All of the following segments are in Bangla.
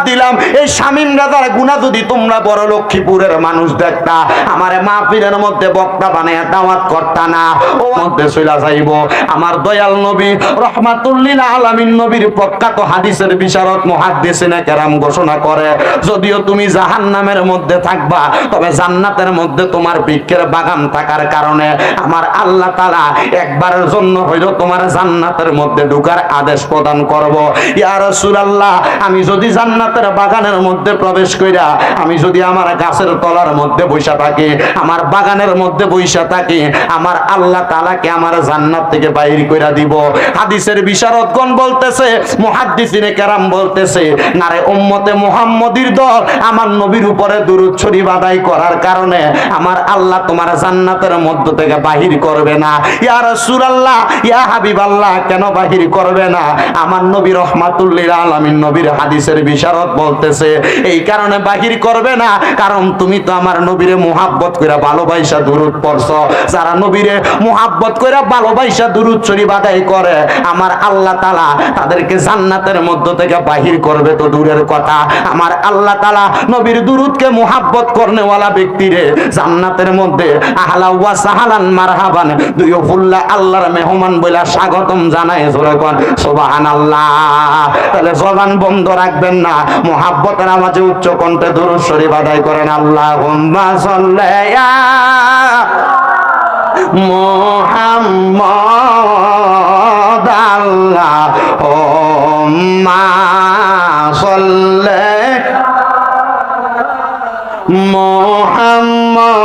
দিলাম এই শামীম রাজার গুনাহ যদি তোমরা বড় লক্ষ্মীপুরের মানুষ দেখতা আমারে মাহফিলের মধ্যে বক্তা বানায়া দাওয়াত করতা না, ও মধ্যে চইলা যাইব। আমার দয়াল নবী রহমাতুল লিল আলামিন নবীর প্রখ্যাত হাদিসের বিশারদ মুহাদ্দিসিনে কেরাম ঘোষণা করে, যদিও তুমি জাহান্নামের মধ্যে থাকবা তবে জান্নাতের মধ্যে তোমার বৃক্ষের বাগান থাকার কারণে আমার আল্লাহ তাআলা একবারের জন্য হইলো তোমার জান্নাতের মধ্যে ঢোকার আদেশ প্রদান করব। ইয়া রাসূলুল্লাহ, আমি যদি জান্নাতের বাগানের মধ্যে প্রবেশ কইরা আমি যদি আমার গাছের তলার মধ্যে বইসা থাকি, আমার বাগানের মধ্যে বইসা থাকি, আমার আল্লাহ তাআলাকে আমার জান্নাত থেকে বাইর কইরা দিব। হাদিসের বিশারদগণ বলতেছে, মুহাদ্দিসিনে কেরাম বলতেছে, নারে উম্মতে মুহাম্মদীর দল আমার নবীর উপরে দুরূদ শরীফ আদায় করার কারণে আমার আল্লাহ তোমার জান্নাতের মধ্য থেকে বাহির করবে না। ইয়া রাসূলুল্লাহ, ইয়া হাবিবাল্লাহ, কেন বাহির করবে না? আমার নবী রহমাতুল লিল আলামিন নবীর হাদিসের বিশারদ বলতেছে, এই কারণে বাহির করবে না কারণ তুমি তো আমার নবীরে মুহাব্বত কইরা ভালোবাসা দুরূদ পড়ছো। যারা নবীরে মুহাব্বত কইরা ভালোবাসা দুরূদ শরীফ আদায় করে আমার আল্লাহ তাআলা তাদেরকে জান্নাতের মধ্য থেকে বাহির করবে তো দূরের কথা, আমার আল্লাহ তাআলা নবীর দুরূদকে মুহাব্বত করনেওয়ালা ব্যক্তিরে জান্নাতের মধ্যে আহলা ওয়া সাহালান মারহাবান দুইফুল্লাহ আল্লাহর মেহমান বইলা স্বাগতম জানায়। জোরে কোন সুবহানাল্লাহ। তাহলে জবান বন্ধ রাখবেন না, মুহাব্বতের আওয়াজে উচ্চ কণ্ঠে দুরূদ শরীফ আদায় করেন। আল্লাহুম্মা সাল্লি আলা মুহাম্মাদ, আল্লাহুম্মা সাল্লি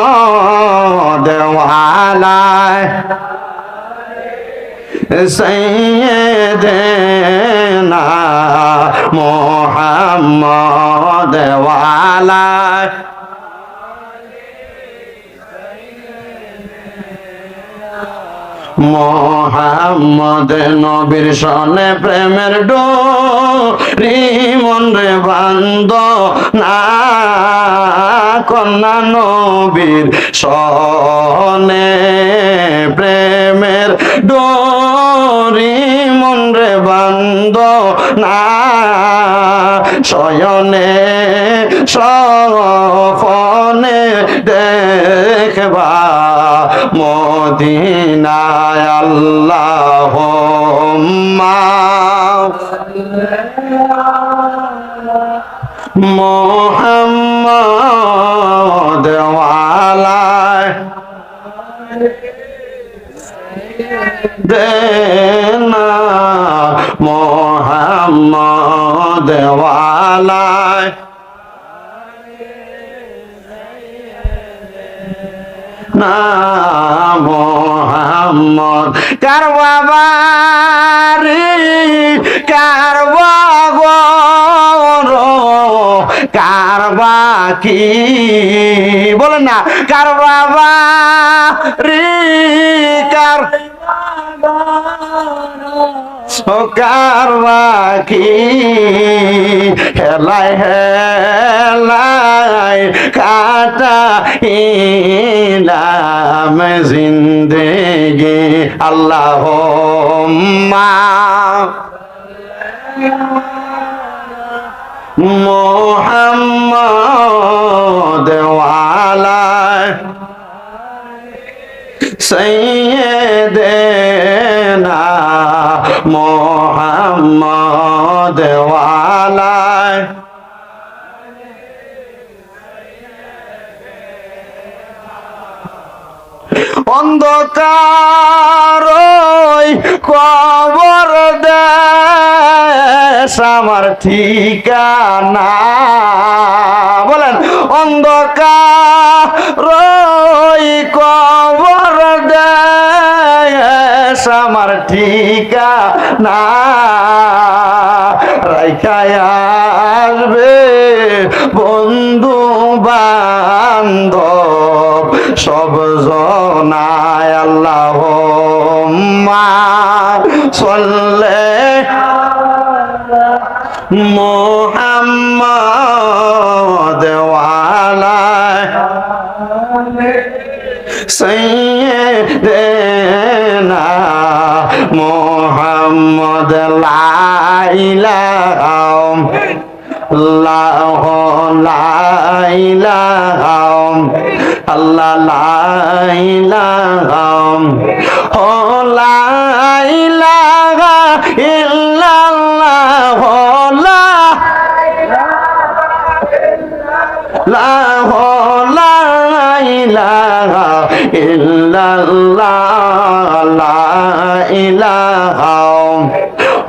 মুহাম্মাদ ওয়া আলা সাইয়্যিদিনা মুহাম্মাদ ওয়া আলা মুহাম্মদ নবীর সনে প্রেমের ডোরি মন রে বান্ধ না, কন্যা নবীর সনে প্রেমের ডোরি মন রে বান্ধ না, শয়নে স্বপনে দেখবা মদিনায়। আল্লাহুম্মা মুহাম্মাদ ওয়া আলা সাইয়্যিদিনা মুহাম্মাদ ওয়া আলা না মুহাম্মদ। কার বাবা রে কার বাগর কার বাকি বলেন না, কার বাবা রে কার কার বাকি হেলায় হেলায় কাটাইলাম জিন্দেগি। আল্লাহুম্মা মুহাম্মাদ ওয়া আলা সাইয়্যিদিনা মুহাম্মাদ ওয়া আলা অন্ধকার কবর দেশ আমার ঠিকানা, বলেন অন্ধকার কবর দেশ আমার ঠিকানা, রাইখায় আসবে বন্ধু বান্ধব সব জনায়। আল্লাহুম্মা সাল্লি মুহাম্মাদ ওয়া আলা সাইয়্যিদিনা মুহাম্মদ লা ইলাহা আল্লাহ লা ইলাহা আল্লাহ লা ইলাহা ও লা ইলাহা ইল্লাল্লাহ লা লা ইলাহা ইল্লাল্লাহ লা ইলাহা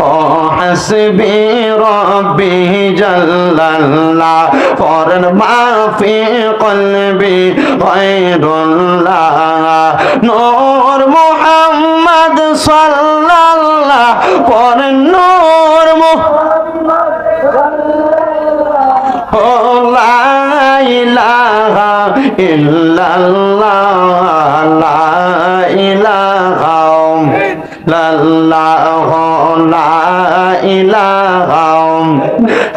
ও হাসবি রব্বি জাল্লাল্লাহ ফরন মাফি কলবি গায়রুল্লাহ নূর মুহাম্মদ সাল্লাল্লাহ ফরন নূর মুহাম্মদ ও লা ইলাহা ইল্লাল্লাহ লা ইলাহা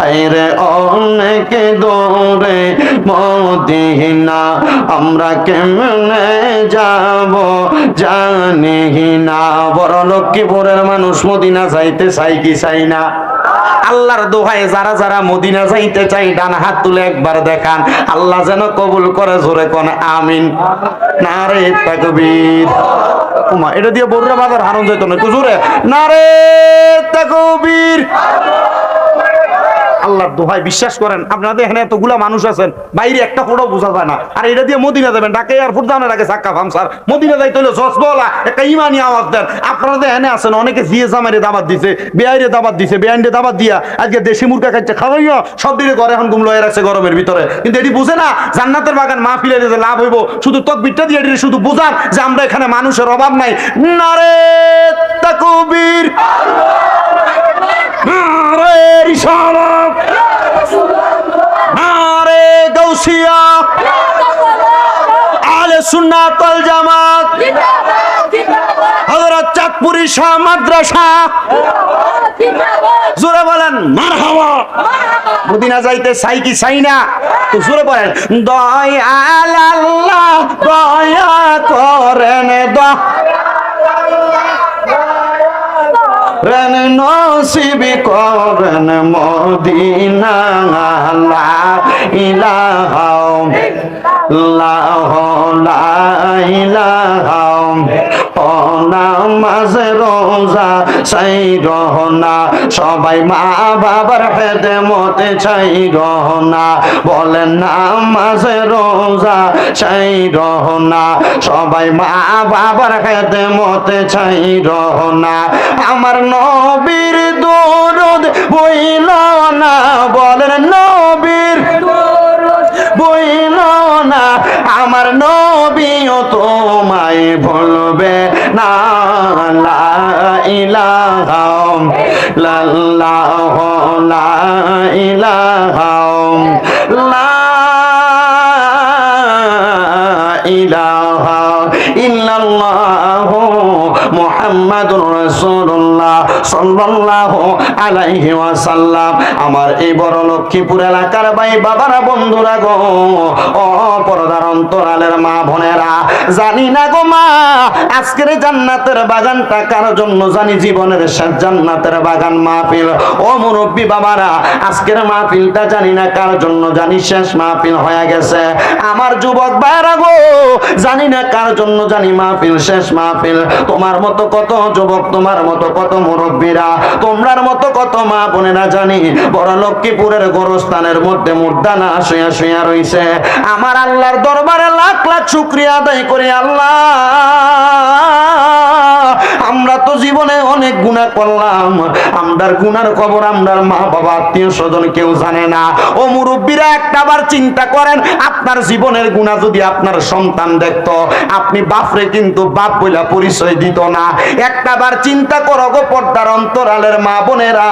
হায়রে অনেক দূরে মদিনা আমরা কেমনে যাব জানি না। বড় লক্ষ্মীপুরের মানুষ মদিনা যাইতে চাই কি চাই না? আল্লাহর দোহাই যারা যারা মদিনা যাইতে চাই ডান হাত তুলে একবার দেখান, আল্লাহ যেন কবুল করে। জোরে কোন আমিন। নারে তাকবীর। ওমা এটা দিয়ে বড়রা বাজার হারন যেত না, একটু জোরে নারে তাকবীর। আল্লাহর দোহাই বিশ্বাস করেন, আপনাদের এখানে এতগুলা মানুষ আছেন, বাইরে একটা ফটো বোঝা যায় না। আর এটা দিয়ে মদিনা যাবেন, ঢাকা এয়ারপোর্ট জানা ঢাকা সাক্কা ফামসার মদিনা যাইতে হলে জজবলা একটা ইমানি আওয়াজ দেন। আপনাদের এখানে আছেন অনেকে জিয়ে জামাইরে দাবাত দিছে, বেআইরে দাবাত দিছে, বেআইনে দাবাত দিয়া আজকে দেশি মুরগা খাইছে, খাওয়াইয়া সব দিকে ঘরে এখন গুমলো রাখছে গরমের ভিতরে। কিন্তু এটি বুঝে না জান্নাতের বাগান মাহফিলে যে লাভ হইব, শুধু তকবীরটা দিয়ে এটি শুধু বুঝান যে আমরা এখানে মানুষের অভাব নাই। নারে তাকবীর, নারে রিসালাত, নারে গাউসিয়া, আহলে সুন্নাত ওয়াল জামাত, হযরত চাঁদপুরি শাহ মাদ্রাসা। জোরে বলেন মারহাবা। মদিনা যাইতে চাই কি চাই না? তো জোরে বলেন দয়াল আল্লাহ দয়া করেন, রন নসিবি করেন মদিনা। লা ইলাহা লা ইলাহা ও নামাজ রোজা চাই রহনা, সবাই মা বাবার খেদমতে চাই রহনা। বলেন নামাজ রোজা চাই রহনা, সবাই মা বাবার খেদমতে চাই রহনা। আমার নবীর দরুদ বইল না, বলেন নবীর বইল না, আমার নবীও তোমায় ভুলবে না। লা ইলাহা ইল্লাল্লাহ লা ইলাহা ইলাহা ইল্লাল্লাহ মুহাম্মাদুর রাসূলুল্লাহ সাল্লাল্লাহু আলাইহি ওয়াসাল্লাম। আমার এই বড় লক্ষ্মীপুর এলাকার ভাই বাবারা, বন্ধুরা গো, ও পর্দার অন্তরালের মা বোনেরা, জানি না গো মা আজকের জান্নাতের বাগানটা কার জন্য জানি, জীবনের শেষ জান্নাতের বাগান মাহফিল। ও মুরব্বী বাবারা, আজকের মাহফিলটা জানি না কার জন্য জানি শেষ মাহফিল হয়ে গেছে। আমার যুবক ভাইরা গো, জানি না কার জন্য জানি মাহফিল শেষ মাহফিল। তোমার মতো কত যুবক, তোমার মতো কত মুরব্বীরা, তোমরার মতো কত মা বোনেরা জানি বড় লক্ষ্মীপুরের গোরস্থানের মধ্যে মুর্দানা শুয়া শুয়া রইছে। আমার আল্লাহর দরবারে লাখ লাখ শুকরিয়া আদায় করি। আল্লাহ, আমরা তো জীবনে অনেক গুনাহ করলাম, আমরার গুনার খবর আমরার মা বাবা আত্মীয় স্বজন কেউ জানে না। ও মুরব্বীরা, একটাবার চিন্তা করেন, আপনার জীবনের গুনাহ যদি আপনার সন্তান দেখতো, আপনি বাপরে কিন্তু বাপ বইলা পরিচয় দিত না। একটাবার চিন্তা করো গো পর্দার অন্তরালের মা বোনেরা,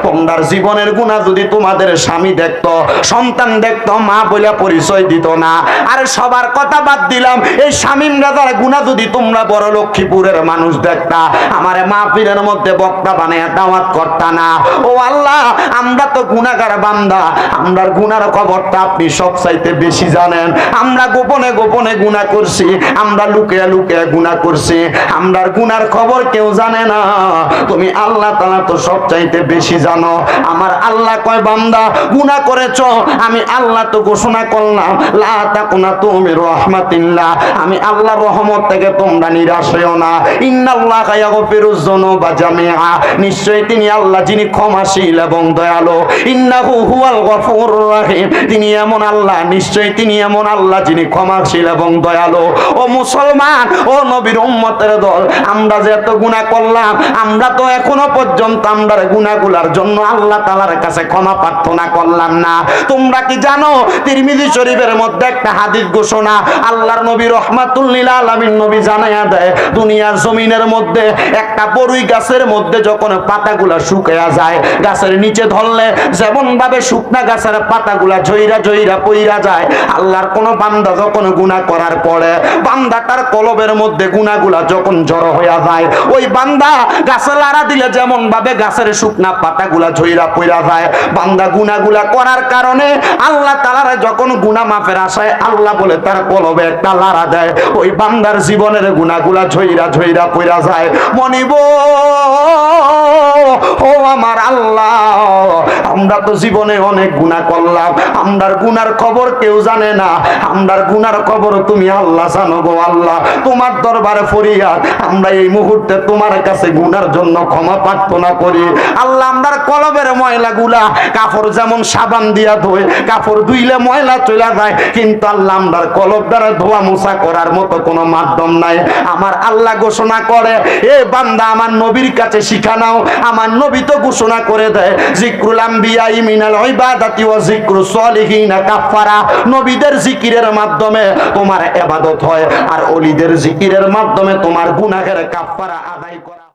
তোমার জীবনের গুনাহ যদি তোমাদের স্বামী দেখতো, সন্তান দেখতো, মা বইলা পরিচয় দিত না। আর সবার কথা বাদ দিলাম, এই স্বামীরা যারা গুনাহ যদি তোমরা বড় লক্ষ্মীপুরের মানুষ দেখতো, দেখতা, আমারে মাহফিলের মধ্যে বক্তা বানায়া দাওয়াত করতা না। ও আল্লাহ, আমরা তো গুনাহগার বান্দা, আমরার গুনার খবরটা আপনি সব চাইতে বেশি জানেন। আমরা গোপনে গোপনে গুনাহ করছি, আমরা লুকিয়ে লুকিয়ে গুনাহ করছি, আমরার গুনার খবর কেউ জানে না। তুমি আল্লাহ তাআলা তো সব চাইতে বেশি জানো। আমার আল্লাহ কয়, বান্দা গুনাহ করেছো, আমি আল্লাহ তো ঘোষণা করলাম লা তাকুনাতু মির রাহমাতিল্লাহ, আমি আল্লাহর রহমত থেকে তোমরা নিরাশ হইও না। ইন্নাল্লাহা ইয়াগফিরুয যুনুবা জামিআ, নিশ্চয়ই তিনি আল্লাহ যিনি ক্ষমাশীল এবং দয়ালু। ইন্নাহু হুয়াল গফুরুর রহিম, তিনি এমন আল্লাহ, নিশ্চয়ই তিনি এমন আল্লাহ যিনি ক্ষমাশীল এবং দয়ালু। ও মুসলমান, ও নবীর উম্মতের দল, আমরা যে এত গুনাহ করলাম, আমরা তো এখনো পর্যন্ত আমরার গুনাহগুলোর জন্য আল্লাহ তাআলার কাছে ক্ষমা প্রার্থনা করলাম না। তোমরা কি জানো তিরমিজি শরীফের মধ্যে একটা হাদিস ঘোষণা, আল্লাহর নবী রাহমাতুল লিল আলামিন নবী জানায়া দেয়, দুনিয়ার জমিনের মধ্যে একটা বড়ই গাছের মধ্যে যখন পাতাগুলা শুকায়া যায়, গাছের নিচে ধরলে যেমন ভাবে শুকনা গাছের পাতাগুলা ঝইরা ঝইরা পইরা যায়, আল্লাহর কোন বান্দা যখন গুনাহ করার পরে বান্দাটার কলবের মধ্যে গুনাহগুলা যখন জড়ো হইয়া যায়, ওই বান্দা গাছে লাড়া দিলে যেমন ভাবে গাছের শুকনা পাতাগুলা ঝইরা পইরা যায়, বান্দা গুনাহগুলা করার কারণে আল্লাহ তাআলার যখন গুনাহ মাফের আশায় আল্লাহ বলে তার কলবে একটা লাড়া দেয়, ওই বান্দার জীবনের গুনাহগুলা ঝইরা ঝইরা পইরা যায়। মনিব, ও আমার আল্লাহ, আমরা তো জীবনে অনেক গুনাহ করলাম, আমরার গুনার খবর কেউ জানে না, আমরার গুনার খবর তুমি আল্লাহ জানো গো আল্লাহ। তোমার দরবারে ফরিয়াদ, আমরা এই মুহূর্তে তোমার কাছে গুনার জন্য ক্ষমা প্রার্থনা করি। আল্লাহ, আমরার কলবের ময়লাগুলা কাপড় যেমন সাবান দিয়া ধোয়, কাপড় ধুইলে ময়লা চলে যায়, কিন্তু আল্লাহ আমরার কলব দ্বারা ধোয়া মোছা করার মতো কোনো মাধ্যম নাই। আমার আল্লাহ ঘোষণা করে, এ বান্দা আমার নবীর কাছে শিখা নাও। আমার নবী তো ঘোষণা করে দেয়, যিকরুল আম্বিয়া মিনাল ইবাদাতি ওয়া যিকরুস সালিহিনা কাফারা, নবীদের জিকিরের মাধ্যমে তোমার ইবাদত হয়, আর ওলিদের জিকিরের মাধ্যমে তোমার গুনাহের কাফারা আদায় করা।